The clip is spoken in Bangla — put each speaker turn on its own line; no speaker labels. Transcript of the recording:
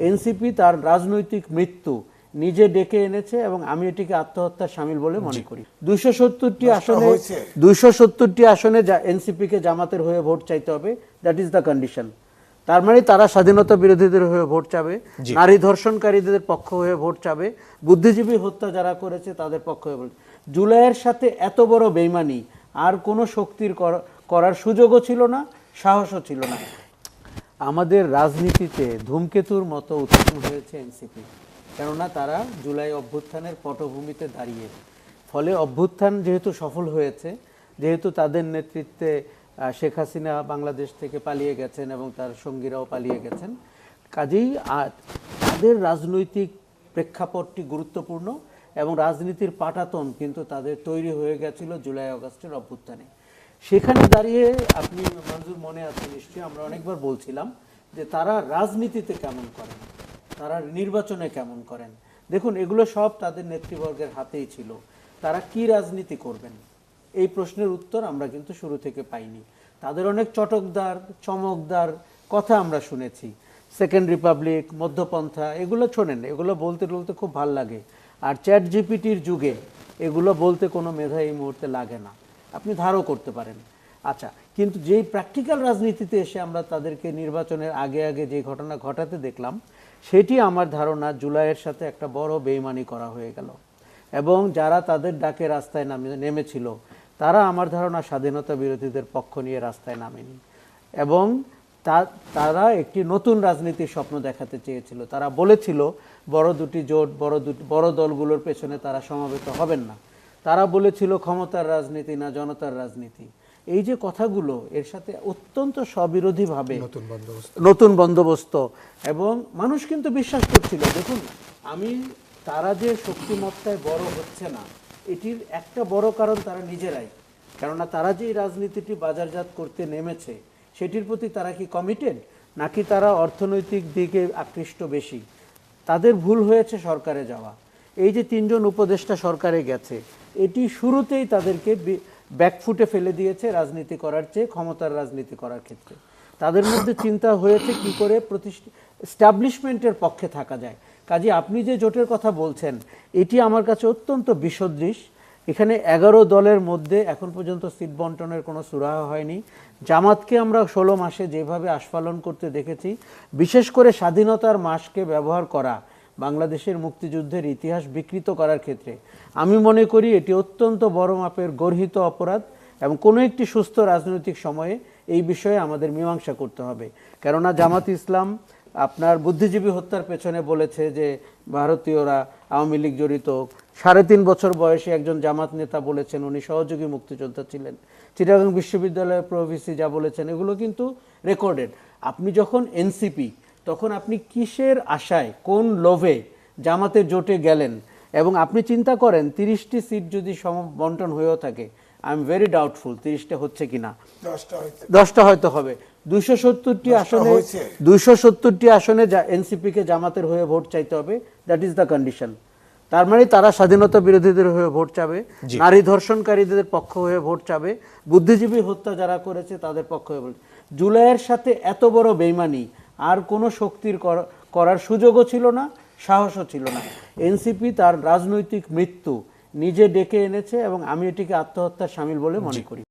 এনসিপি তার রাজনৈতিক মৃত্যু নিজে ডেকে এনেছে এবং আমি এটিকে আত্মহত্যার শামিল বলে মনে করি। 270টি আসনে এনসিপিকে জামাতের হয়ে ভোট চাইতে হবে, দ্যাট ইজ দ্য কন্ডিশন। তার মানে তারা স্বাধীনতা বিরোধীদের হয়ে ভোট চাবে, নারী ধর্ষণকারীদের পক্ষ হয়ে ভোট চাবে, বুদ্ধিজীবী হত্যা যারা করেছে তাদের পক্ষ হয়ে ভোট। জুলাইয়ের সাথে এত বড় বেইমানি আর কোনো শক্তির করার সুযোগও ছিল না, সাহসও ছিল না। আমাদের রাজনীতিতে ধূমকেতুর মতো উত্থান হয়েছে এনসিপি, কেননা তারা জুলাই অভ্যুত্থানের পটভূমিতে দাঁড়িয়ে, ফলে অভ্যুত্থান যেহেতু সফল হয়েছে, যেহেতু তাদের নেতৃত্বে শেখ হাসিনা বাংলাদেশ থেকে পালিয়ে গেছেন এবং তার সঙ্গীরাও পালিয়ে গেছেন, কাজেই তাদের রাজনৈতিক প্রেক্ষাপটটি গুরুত্বপূর্ণ এবং রাজনীতির পাটাতন কিন্তু তাদের তৈরি হয়ে গেছিল জুলাই আগস্টের অভ্যুত্থানে। সেখানে দাঁড়িয়ে আপনি মঞ্জুর মনে আছে নিশ্চয়ই, আমরা অনেকবার বলছিলাম যে তারা রাজনীতিতে কেমন করেন, তারা নির্বাচনে কেমন করেন। দেখুন, এগুলো সব তাদের নেতৃবর্গের হাতেই ছিল। তারা কি রাজনীতি করবেন এই প্রশ্নের উত্তর আমরা কিন্তু শুরু থেকে পাইনি। তাদের অনেক চটকদার চমকদার কথা আমরা শুনেছি, সেকেন্ড রিপাবলিক, মধ্যপন্থা, এগুলো শোনেন, এগুলো বলতে বলতে খুব ভাল লাগে। আর চ্যাট জিপিটির যুগে এগুলো বলতে কোনো মেধা এই মুহূর্তে লাগে না, আপনি ধারও করতে পারেন। আচ্ছা, কিন্তু যেই প্র্যাকটিক্যাল রাজনীতিতে এসে আমরা তাদেরকে নির্বাচনের আগে আগে যে ঘটনা ঘটাতে দেখলাম, সেটি আমার ধারণা জুলাইয়ের সাথে একটা বড় বেইমানি করা হয়ে গেল। এবং যারা তাদের ডাকে রাস্তায় নেমেছিল তারা আমার ধারণা স্বাধীনতা বিরোধীদের পক্ষ নিয়ে রাস্তায় নামেনি, এবং তারা একটি নতুন রাজনীতির স্বপ্ন দেখাতে চেয়েছিল। তারা বলেছিল বড় দুটি জোট, বড় দলগুলোর পেছনে তারা সমবেত হবেন না। তারা বলেছিল ক্ষমতার রাজনীতি না জনতার রাজনীতি। এই যে কথাগুলো, এর সাথে অত্যন্ত স্ববিরোধীভাবে নতুন বন্দোবস্ত, এবং মানুষ কিন্তু বিশ্বাস করছিল। দেখুন, তারা যে শক্তিমত্তায় বড় হচ্ছে না, এটির একটা বড় কারণ তারা নিজেরাই। কেননা তারা যে রাজনীতিটি বাজারজাত করতে নেমেছে সেটির প্রতি তারা কি কমিটেড, নাকি তারা অর্থনৈতিক দিকে আকৃষ্ট বেশি? তাদের ভুল হয়েছে সরকারে যাওয়া। এই যে 3 জন উপদেষ্টা সরকারে গেছে, এটি শুরুতেই তাদেরকে ব্যাকফুটে ফেলে দিয়েছে রাজনীতি করার চেয়ে ক্ষমতার রাজনীতি করার ক্ষেত্রে। তাদের মধ্যে চিন্তা হয়েছে কি করে এস্টাবলিশমেন্টের পক্ষে থাকা যায়। কাজে আপনি যে জোটের কথা বলছেন, এটি আমার কাছে অত্যন্ত বিসদৃশ। এখানে 11 দলের মধ্যে এখন পর্যন্ত সিট বন্টনের কোনো সুরাহা হয়নি। জামাতকে আমরা 16 মাসে যেভাবে আস্ফালন করতে দেখেছি, বিশেষ করে স্বাধীনতার মাসকে ব্যবহার করা বাংলাদেশের মুক্তিযুদ্ধের ইতিহাস বিকৃত করার ক্ষেত্রে আমি মনে করি এটি অত্যন্ত বড় মাপের গর্হিত অপরাধ, এবং কোনো একটি সুস্থ রাজনৈতিক সময়ে এই বিষয়ে আমাদের মীমাংসা করতে হবে। কেননা জামাত ইসলাম আপনার বুদ্ধিজীবী হত্যার পেছনে বলেছে যে ভারতীয়রা, আওয়ামী লীগ জড়িত। 3.5 বছর বয়সী একজন জামাত নেতা বলেছেন উনি সহযোগী মুক্তিযোদ্ধা ছিলেন। চিটাগাং বিশ্ববিদ্যালয়ের প্রভিসি যা বলেছেন, এগুলো কিন্তু রেকর্ডেড। আপনি যখন এনসিপি, তখন আপনি কিসের আশায়, কোন লোভে জামাতের জোটে গেলেন? এবং আপনি চিন্তা করেন 30টি সিট যদি বন্টন হয়েও থাকে, আই এম ভেরি ডাউটফুল 30টা হচ্ছে কিনা। 10টা হয়তো হবে। 270টি আসনে এনসিপিকে জামাতের হয়ে ভোট চাইতে হবে, দ্যাট ইজ দ্য কন্ডিশন। তার মানে তারা স্বাধীনতা বিরোধীদের হয়ে ভোট চাবে, নারী ধর্ষণকারীদের পক্ষ হয়ে ভোট চাবে, বুদ্ধিজীবী হত্যা যারা করেছে তাদের পক্ষ হয়ে ভোট। জুলাইয়ের সাথে এত বড় বেইমানি আর কোনো শক্তির করার সুযোগও ছিল না, সাহসও ছিল না। এনসিপি তার রাজনৈতিক মৃত্যু নিজে ডেকে এনেছে এবং আমি এটিকে আত্মহত্যার শামিল বলে মনে করি।